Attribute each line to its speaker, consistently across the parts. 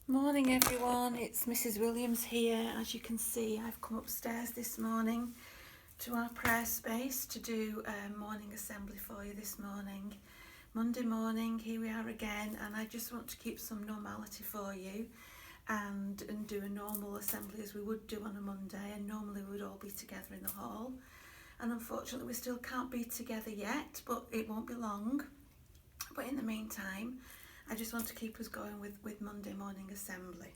Speaker 1: Morning everyone, it's Mrs. Williams here. As you can see, I've come upstairs this morning to our prayer space to do a morning assembly for you this morning. Monday morning, here we are again, and I just want to keep some normality for you and do a normal assembly as we would do on a Monday, and normally we would all be together in the hall. And unfortunately we still can't be together yet, but it won't be long. But in the meantime, I just want to keep us going with Monday morning assembly.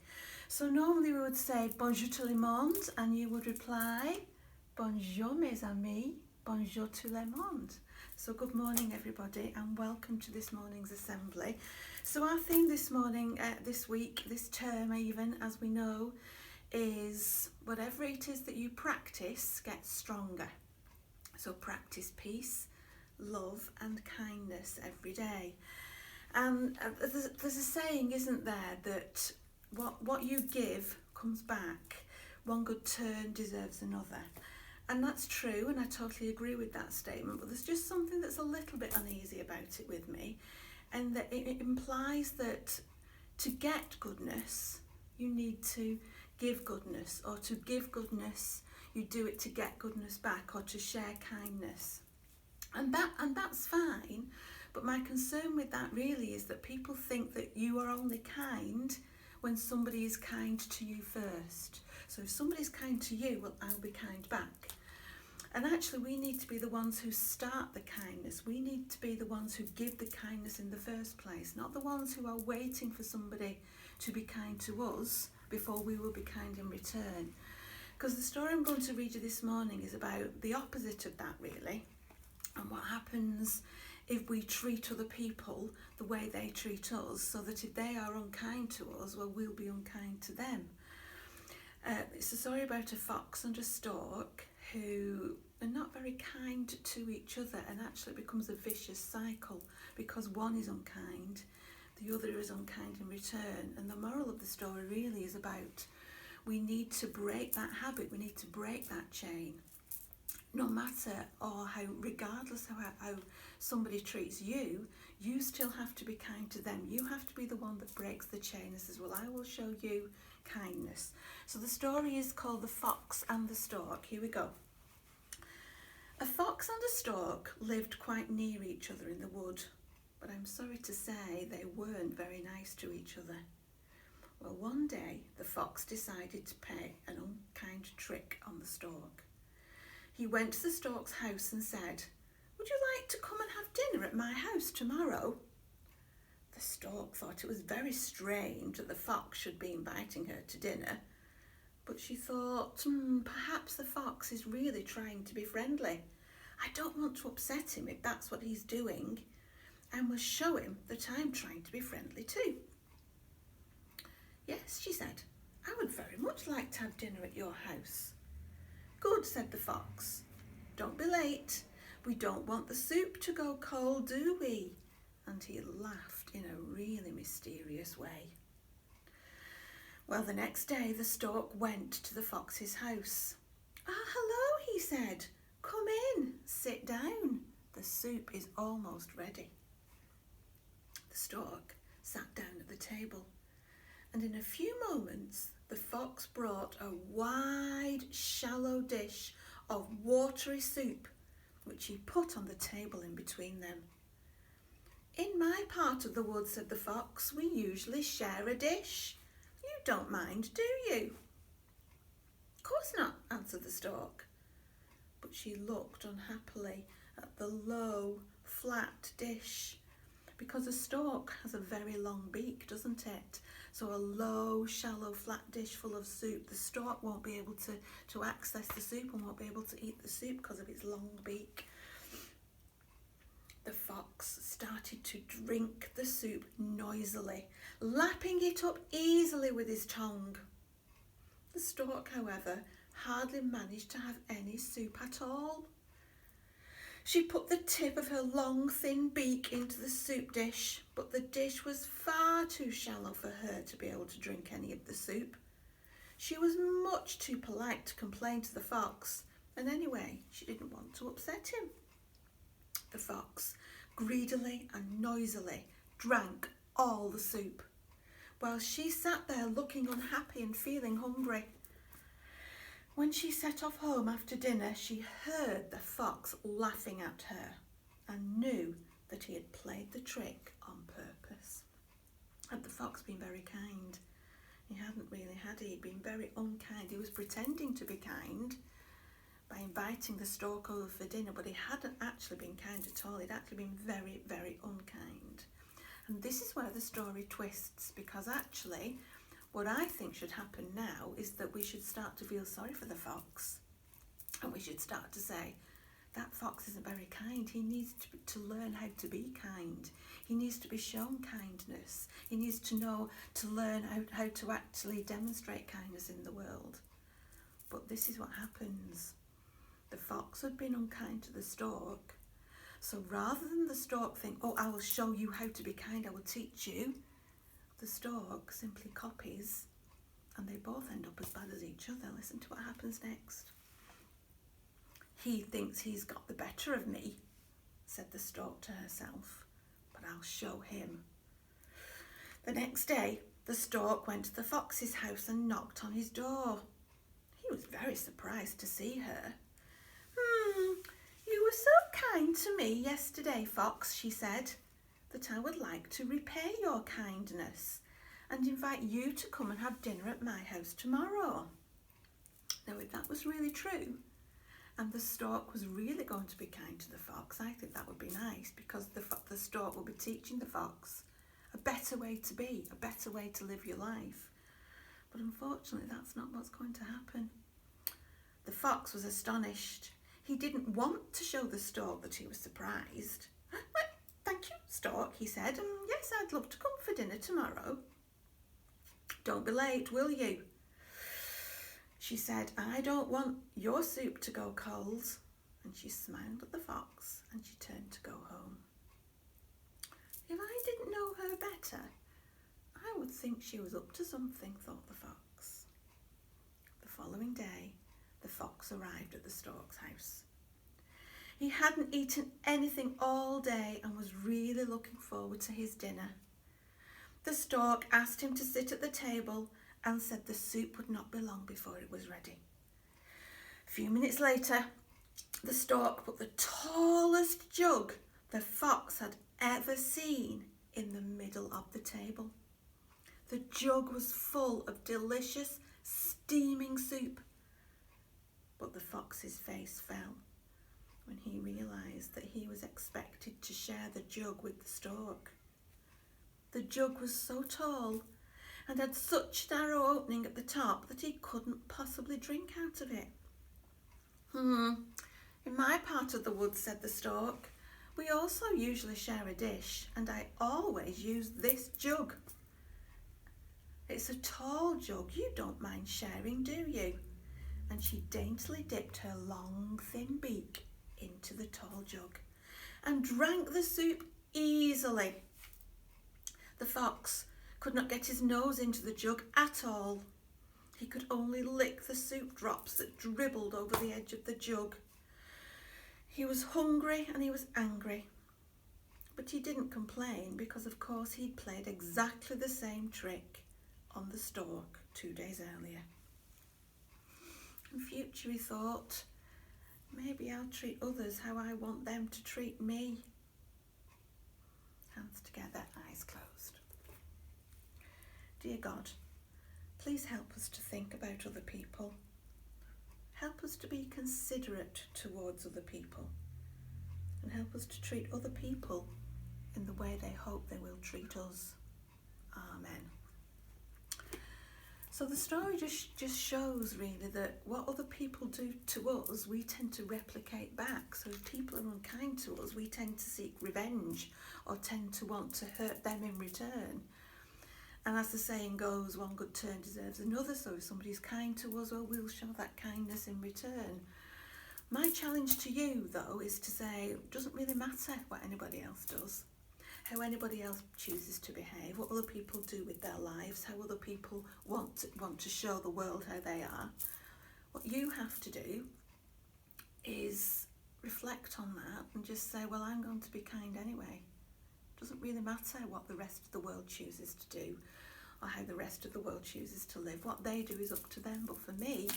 Speaker 1: So normally we would say bonjour tout le monde, and you would reply bonjour mes amis, bonjour tout le monde. So good morning everybody, and welcome to this morning's assembly. So our theme this morning, this week, this term even, as we know, is whatever it is that you practice gets stronger. So practice peace, love and kindness every day. And there's a saying, isn't there, that what you give comes back. One good turn deserves another. And that's true, and I totally agree with that statement, but there's just something that's a little bit uneasy about it with me, and that it implies that to get goodness, you need to give goodness, or to give goodness, you do it to get goodness back, or to share kindness. And that's fine. But my concern with that really is that people think that you are only kind when somebody is kind to you first. So if somebody's kind to you, well, I'll be kind back. And actually, we need to be the ones who start the kindness. We need to be the ones who give the kindness in the first place, not the ones who are waiting for somebody to be kind to us before we will be kind in return. Because the story I'm going to read you this morning is about the opposite of that, really, and what happens if we treat other people the way they treat us, so that if they are unkind to us, well, we'll be unkind to them. It's a story about a fox and a stork who are not very kind to each other, and actually it becomes a vicious cycle because one is unkind, the other is unkind in return. And the moral of the story really is about we need to break that habit, we need to break that chain. No matter or how, regardless of how somebody treats you, you still have to be kind to them. You have to be the one that breaks the chain and says, well, I will show you kindness. So the story is called The Fox and the Stork. Here we go. A fox and a stork lived quite near each other in the wood, but I'm sorry to say they weren't very nice to each other. Well, one day the fox decided to play an unkind trick on the stork. He went to the stork's house and said, would you like to come and have dinner at my house tomorrow? The stork thought it was very strange that the fox should be inviting her to dinner, but she thought, perhaps the fox is really trying to be friendly. I don't want to upset him if that's what he's doing, and will show him that I'm trying to be friendly too. Yes, she said, I would very much like to have dinner at your house. Good, said the fox. Don't be late. We don't want the soup to go cold, do we? And he laughed in a really mysterious way. Well, the next day the stork went to the fox's house. Hello, he said. Come in, sit down. The soup is almost ready. The stork sat down at the table, and in a few moments the fox brought a wide, shallow dish of watery soup, which he put on the table in between them. In my part of the wood, said the fox, we usually share a dish. You don't mind, do you? Of course not, answered the stork. But she looked unhappily at the low, flat dish, because a stork has a very long beak, doesn't it? So a low, shallow, flat dish full of soup, the stork won't be able to access the soup and won't be able to eat the soup because of its long beak. The fox started to drink the soup noisily, lapping it up easily with his tongue. The stork, however, hardly managed to have any soup at all. She put the tip of her long, thin beak into the soup dish, but the dish was far too shallow for her to be able to drink any of the soup. She was much too polite to complain to the fox, and anyway, she didn't want to upset him. The fox greedily and noisily drank all the soup. while she sat there looking unhappy and feeling hungry. When she set off home after dinner, she heard the fox laughing at her and knew that he had played the trick on purpose. Had the fox been very kind? He hadn't really, had he? He'd been very unkind. He was pretending to be kind by inviting the stork over for dinner, but he hadn't actually been kind at all. He'd actually been very, very unkind. And this is where the story twists, because actually what I think should happen now is that we should start to feel sorry for the fox, and we should start to say, that fox isn't very kind. He needs to learn how to be kind. He needs to be shown kindness. He needs to know to learn how to actually demonstrate kindness in the world. But this is what happens. The fox had been unkind to the stork. So rather than the stork think, oh, I will show you how to be kind, I will teach you, the stork simply copies, and they both end up as bad as each other. Listen to what happens next. He thinks he's got the better of me, said the stork to herself, but I'll show him. The next day, the stork went to the fox's house and knocked on his door. He was very surprised to see her. You were so kind to me yesterday, fox, she said, that I would like to repay your kindness and invite you to come and have dinner at my house tomorrow. Now, if that was really true, and the stork was really going to be kind to the fox, I think that would be nice, because the stork will be teaching the fox a better way to be, a better way to live your life. But unfortunately, that's not what's going to happen. The fox was astonished. He didn't want to show the stork that he was surprised. Thank you, stork, he said. Yes, I'd love to come for dinner tomorrow. Don't be late, will you? She said, I don't want your soup to go cold. And she smiled at the fox and she turned to go home. If I didn't know her better, I would think she was up to something, thought the fox. The following day, the fox arrived at the stork's house. He hadn't eaten anything all day and was really looking forward to his dinner. The stork asked him to sit at the table and said the soup would not be long before it was ready. A few minutes later, the stork put the tallest jug the fox had ever seen in the middle of the table. The jug was full of delicious, steaming soup. But the fox's face fell when he realised that he was expected to share the jug with the stork. The jug was so tall and had such a narrow opening at the top that he couldn't possibly drink out of it. In my part of the woods, said the stork, we also usually share a dish, and I always use this jug. It's a tall jug, you don't mind sharing, do you? And she daintily dipped her long, thin beak into the tall jug and drank the soup easily. The fox could not get his nose into the jug at all. He could only lick the soup drops that dribbled over the edge of the jug. He was hungry and he was angry, but he didn't complain because, of course, he'd played exactly the same trick on the stork 2 days earlier. In future, he thought, maybe I'll treat others how I want them to treat me. Hands together, eyes closed. Dear God, please help us to think about other people. Help us to be considerate towards other people, and help us to treat other people in the way they hope they will treat us. Amen. So the story just shows really that what other people do to us, we tend to replicate back. So if people are unkind to us, we tend to seek revenge or tend to want to hurt them in return. And as the saying goes, one good turn deserves another. So if somebody's kind to us, well, we'll show that kindness in return. My challenge to you, though, is to say it doesn't really matter what anybody else does, how anybody else chooses to behave, what other people do with their lives, how other people want to show the world how they are. What you have to do is reflect on that and just say, well, I'm going to be kind anyway. It doesn't really matter what the rest of the world chooses to do. or how the rest of the world chooses to live. What they do is up to them, but for me,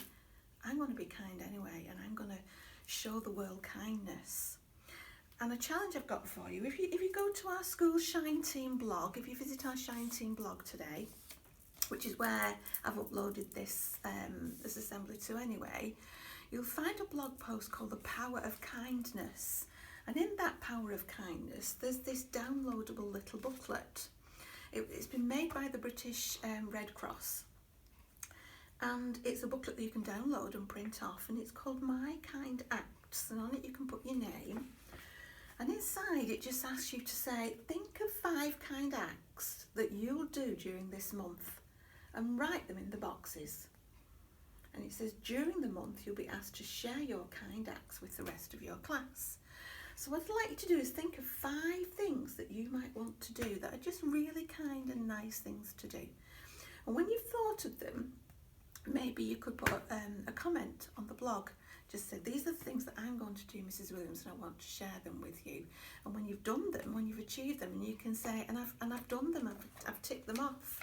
Speaker 1: I'm going to be kind anyway, and I'm going to show the world kindness. And a challenge I've got for you, if you go to our school Shine Team blog, if you visit our Shine Team blog today, which is where I've uploaded this assembly to anyway, you'll find a blog post called The Power of Kindness. And in that Power of Kindness, there's this downloadable little booklet. It's been made by the British Red Cross. And it's a booklet that you can download and print off, and it's called My Kind Acts. And on it you can put your name. And inside it just asks you to say, think of 5 kind acts that you'll do during this month and write them in the boxes. And it says during the month you'll be asked to share your kind acts with the rest of your class. So what I'd like you to do is think of 5 things that you might want to do that are just really kind and nice things to do. And when you've thought of them, maybe you could put a comment on the blog. Just say, these are the things that I'm going to do, Mrs. Williams, and I want to share them with you. And when you've done them, when you've achieved them, and you can say, and I've done them, I've ticked them off.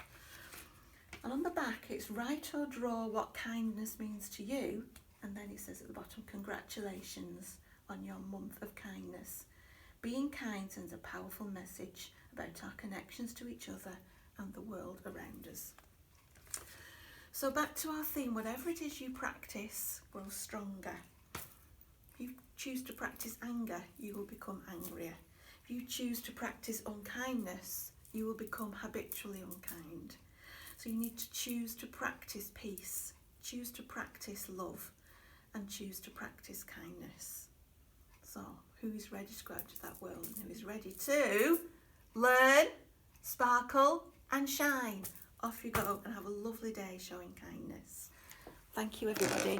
Speaker 1: And on the back, it's write or draw what kindness means to you. And then it says at the bottom, congratulations on your month of kindness. Being kind sends a powerful message about our connections to each other and the world around us. So back to our theme, whatever it is you practice grows stronger. If you choose to practice anger, you will become angrier. If you choose to practice unkindness, you will become habitually unkind. So you need to choose to practice peace, choose to practice love, and choose to practice kindness. So who is ready to go out to that world, and who is ready to learn, sparkle and shine? Off you go and have a lovely day showing kindness. Thank you, everybody.